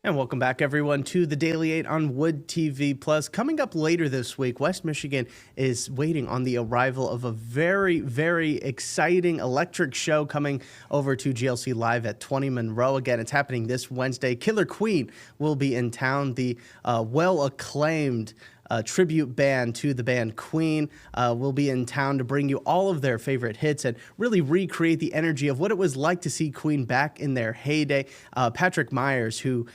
And welcome back, everyone, to the Daily 8 on Wood TV Plus. Coming up later this week, West Michigan is waiting on the arrival of a very, very exciting electric show coming over to GLC Live at 20 Monroe. Again, it's happening this Wednesday. Killer Queen will be in town. The well-acclaimed tribute band to the band Queen will be in town to bring you all of their favorite hits and really recreate the energy of what it was like to see Queen back in their heyday. Patrick Myers, who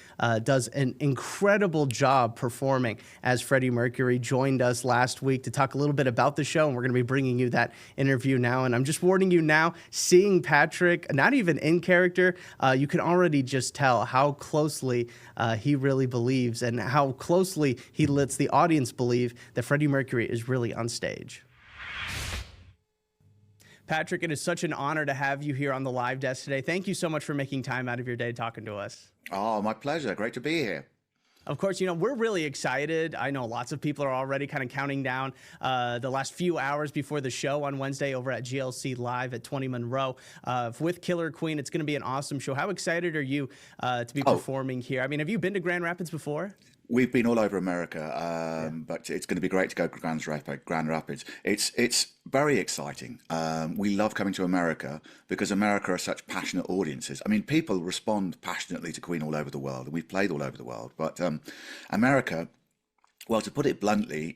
does an incredible job performing as Freddie Mercury, joined us last week to talk a little bit about the show, and we're going to be bringing you that interview now. And I'm just warning you now, seeing Patrick, not even in character, you can already just tell how closely he really believes and how closely he lets the audience believe that Freddie Mercury is really on stage. Patrick, it is such an honor to have you here on the live desk today. Thank you so much for making time out of your day talking to us. Oh, my pleasure. Great to be here. Of course, we're really excited. I know lots of people are already kind of counting down the last few hours before the show on Wednesday over at GLC Live at 20 Monroe with Killer Queen. It's going to be an awesome show. How excited are you to be performing here? I mean, have you been to Grand Rapids before? We've been all over America, but it's going to be great to go to Grand Rapids. It's very exciting. We love coming to America because America are such passionate audiences. I mean, people respond passionately to Queen all over the world, and we've played all over the world. But America, well, to put it bluntly,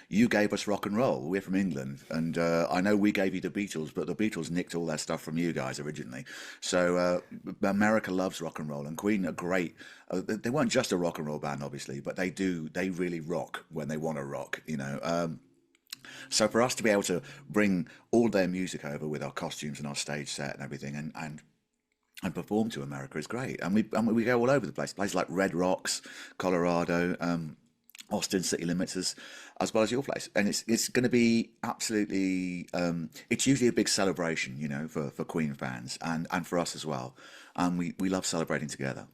you gave us rock and roll. We're from England, and I know we gave you the Beatles, but the Beatles nicked all their stuff from you guys originally. So America loves rock and roll, and Queen are great. They weren't just a rock and roll band, obviously, but they really rock when they want to rock, So for us to be able to bring all their music over with our costumes and our stage set and everything, and perform to America is great. And we go all over the place, places like Red Rocks, Colorado, Austin City Limits, as well as your place, and it's going to be absolutely. It's usually a big celebration, for Queen fans and for us as well, and we love celebrating together.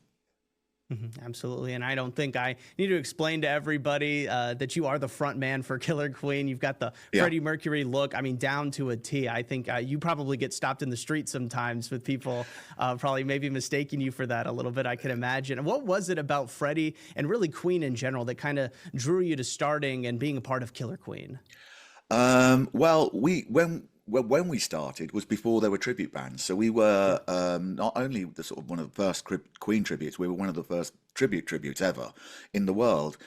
Absolutely, and I don't think I need to explain to everybody that you are the front man for Killer Queen. You've got the Freddie Mercury look, I mean, down to a T. I think you probably get stopped in the street sometimes with people probably maybe mistaking you for that a little bit, I can imagine. And what was it about Freddie and really Queen in general that kind of drew you to starting and being a part of Killer Queen? Well, when we started was before there were tribute bands. So we were not only the sort of one of the first Queen tributes, we were one of the first tributes ever in the world.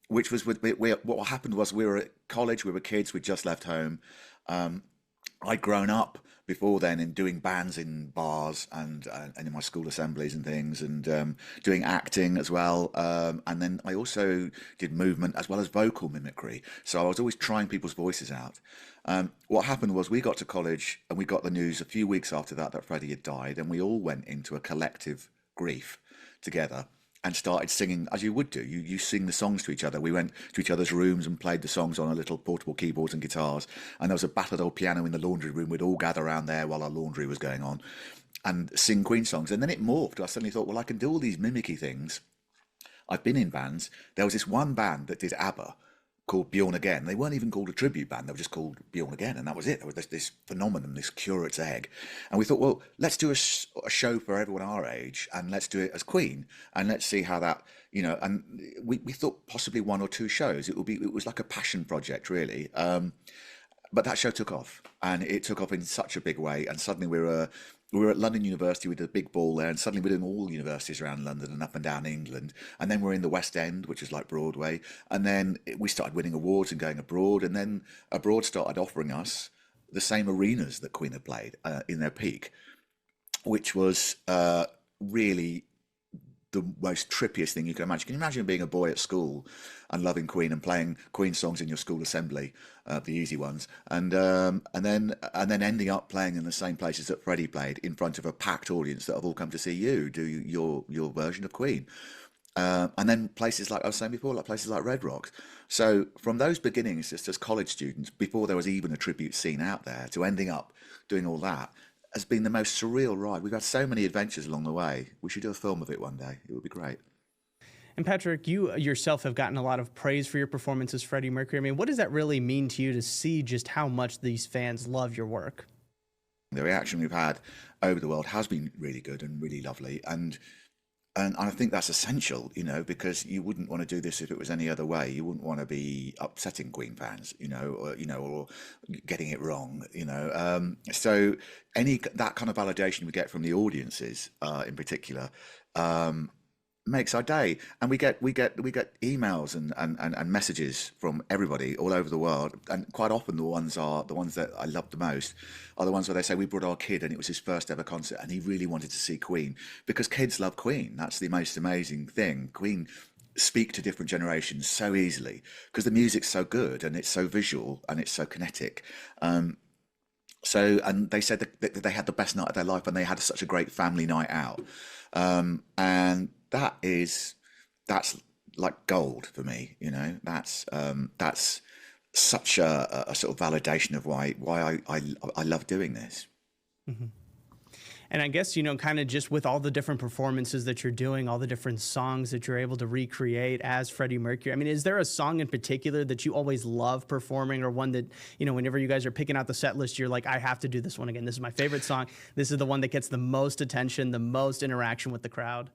Which was what happened was we were at college, we were kids, we'd just left home. I'd grown up before then in doing bands in bars and in my school assemblies and things, and doing acting as well. And then I also did movement as well as vocal mimicry. So I was always trying people's voices out. What happened was we got to college and we got the news a few weeks after that Freddie had died, and we all went into a collective grief together and started singing as you would do. You sing the songs to each other. We went to each other's rooms and played the songs on our little portable keyboards and guitars. And there was a battered old piano in the laundry room. We'd all gather around there while our laundry was going on and sing Queen songs. And then it morphed. I suddenly thought, well, I can do all these mimicky things. I've been in bands. There was this one band that did ABBA called Bjorn Again. They weren't even called a tribute band. They were just called Bjorn Again, and that was it. There was this phenomenon, this curate's egg. And we thought, well, let's do a show for everyone our age, and let's do it as Queen, and let's see how that, and we thought possibly one or two shows. It was like a passion project, really. But that show took off, and it took off in such a big way, and suddenly we were at London University with a big ball there, and suddenly we're doing all universities around London and up and down England. And then we're in the West End, which is like Broadway. And then we started winning awards and going abroad. And then abroad started offering us the same arenas that Queen had played in their peak, which was really the most trippiest thing you can imagine. Can you imagine being a boy at school and loving Queen and playing Queen songs in your school assembly, the easy ones, and then ending up playing in the same places that Freddie played in front of a packed audience that have all come to see you do your version of Queen, and then places like I was saying before, like places like Red Rocks. So from those beginnings, just as college students, before there was even a tribute scene out there, to ending up doing all that, has been the most surreal ride. We've had so many adventures along the way. We should do a film of it one day. It would be great. And Patrick, you yourself have gotten a lot of praise for your performance as Freddie Mercury. I mean, what does that really mean to you to see just how much these fans love your work? The reaction we've had over the world has been really good and really lovely. And And I think that's essential, because you wouldn't want to do this if it was any other way. You wouldn't want to be upsetting Queen fans, or getting it wrong, So any that kind of validation we get from the audiences, in particular, um, makes our day. And we get emails and messages from everybody all over the world, and quite often the ones that I love the most are the ones where they say we brought our kid and it was his first ever concert and he really wanted to see Queen, because kids love Queen. That's the most amazing thing. Queen speak to different generations so easily because the music's so good and it's so visual and it's so kinetic. And they said that they had the best night of their life and they had such a great family night out. And that's like gold for me, That's such a sort of validation of why I love doing this. And I guess, kind of just with all the different performances that you're doing, all the different songs that you're able to recreate as Freddie Mercury. I mean, is there a song in particular that you always love performing, or one that, whenever you guys are picking out the set list, you're like, I have to do this one again. This is my favorite song. This is the one that gets the most attention, the most interaction with the crowd.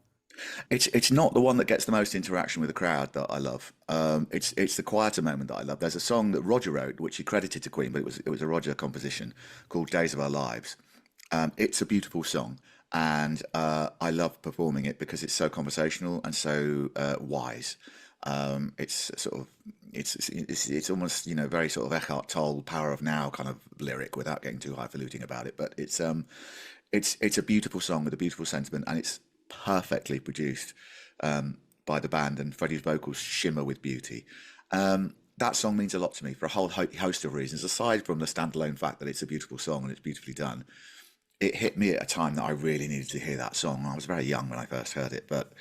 It's not the one that gets the most interaction with the crowd that I love. It's the quieter moment that I love. There's a song that Roger wrote, which he credited to Queen, but it was a Roger composition called "Days of Our Lives." It's a beautiful song, and I love performing it because it's so conversational and so wise. It's sort of it's almost very sort of Eckhart Tolle Power of Now kind of lyric without getting too highfalutin about it. But it's a beautiful song with a beautiful sentiment, and it's perfectly produced by the band, and Freddie's vocals shimmer with beauty. That song means a lot to me for a whole host of reasons, aside from the standalone fact that it's a beautiful song and it's beautifully done. It hit me at a time that I really needed to hear that song. I was very young when I first heard it, but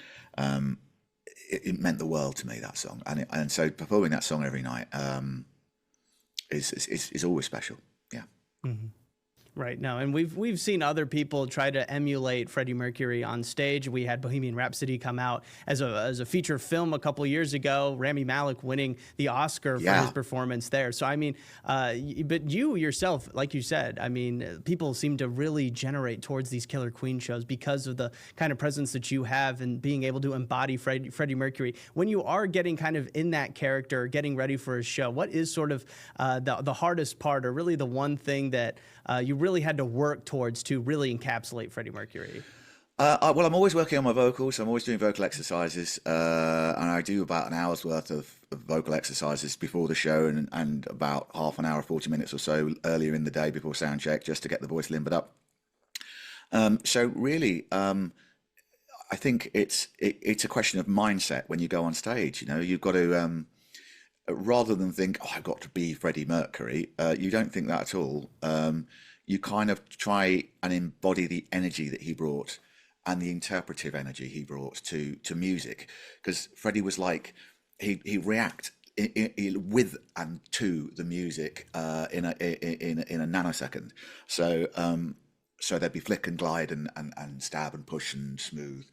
it meant the world to me, that song. And so performing that song every night is always special. Yeah. Mm-hmm. Right. No, and we've seen other people try to emulate Freddie Mercury on stage. We had Bohemian Rhapsody come out as a feature film a couple years ago. Rami Malek winning the Oscar for his performance there. So I mean, but you yourself, like you said, I mean, people seem to really generate towards these Killer Queen shows because of the kind of presence that you have and being able to embody Freddie Mercury. When you are getting kind of in that character, getting ready for a show, what is sort of the hardest part, or really the one thing that you really had to work towards to really encapsulate Freddie Mercury? Well, I'm always working on my vocals. I'm always doing vocal exercises, and I do about an hour's worth of vocal exercises before the show, and about half an hour, 40 minutes or so earlier in the day before sound check, just to get the voice limbered up. So really, I think it's a question of mindset when you go on stage. You've got to rather than think, oh, I've got to be Freddie Mercury. You don't think that at all. You kind of try and embody the energy that he brought and the interpretive energy he brought to music, because Freddie was like he react with and to the music in a nanosecond. So there'd be flick and glide and stab and push and smooth,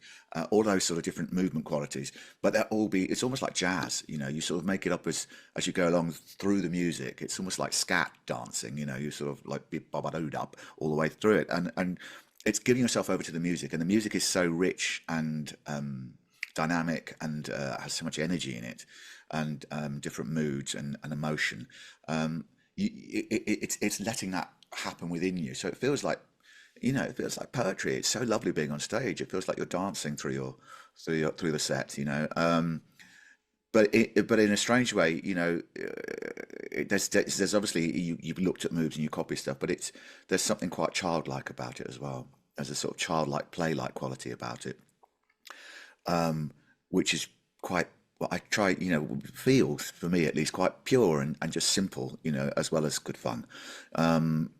all those sort of different movement qualities. But it's almost like jazz, you sort of make it up as you go along through the music. It's almost like scat dancing, you sort of like be ba-ba-dood up all the way through it. And it's giving yourself over to the music. And the music is so rich and dynamic and has so much energy in it, and different moods and emotion. It's letting that happen within you. So it feels like poetry. It's so lovely being on stage. It feels like you're dancing through the set, But in a strange way, there's obviously you've looked at moves and you copy stuff, but there's something quite childlike about it as well. There's a sort of childlike, play-like quality about it, which is quite what I try, feels for me at least quite pure and just simple, as well as good fun,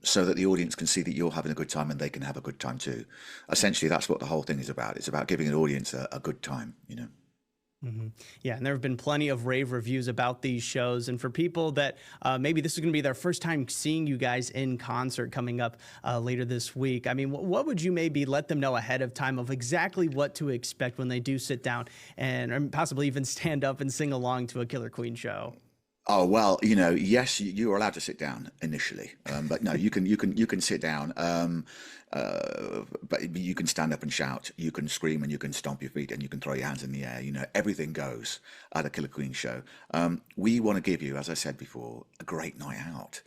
so that the audience can see that you're having a good time and they can have a good time too. Essentially, that's what the whole thing is about. It's about giving an audience a good time, Mm-hmm. Yeah, and there have been plenty of rave reviews about these shows. And for people that maybe this is going to be their first time seeing you guys in concert coming up later this week, I mean, what would you maybe let them know ahead of time of exactly what to expect when they do sit down and possibly even stand up and sing along to a Killer Queen show? Oh well, yes, you are allowed to sit down initially, but no, you can sit down. but you can stand up and shout, you can scream, and you can stomp your feet, and you can throw your hands in the air. You know, everything goes at a Killer Queen show. We want to give you, as I said before, a great night out,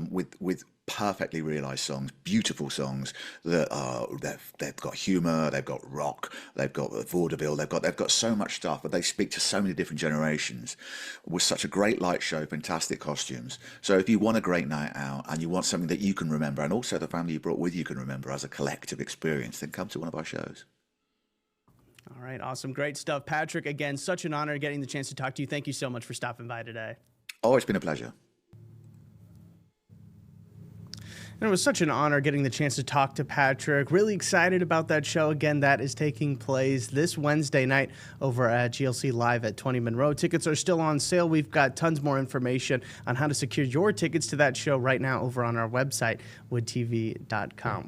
with perfectly realized songs, beautiful songs that are they've got humor, they've got rock, they've got vaudeville, they've got so much stuff, but they speak to so many different generations. With such a great light show, fantastic costumes. So if you want a great night out and you want something that you can remember, and also the family you brought with you can remember as a collective experience, then come to one of our shows. All right, awesome, great stuff, Patrick. Again, such an honor getting the chance to talk to you. Thank you so much for stopping by today. Oh, it's been a pleasure. And it was such an honor getting the chance to talk to Patrick. Really excited about that show. Again, that is taking place this Wednesday night over at GLC Live at 20 Monroe. Tickets are still on sale. We've got tons more information on how to secure your tickets to that show right now over on our website, woodtv.com.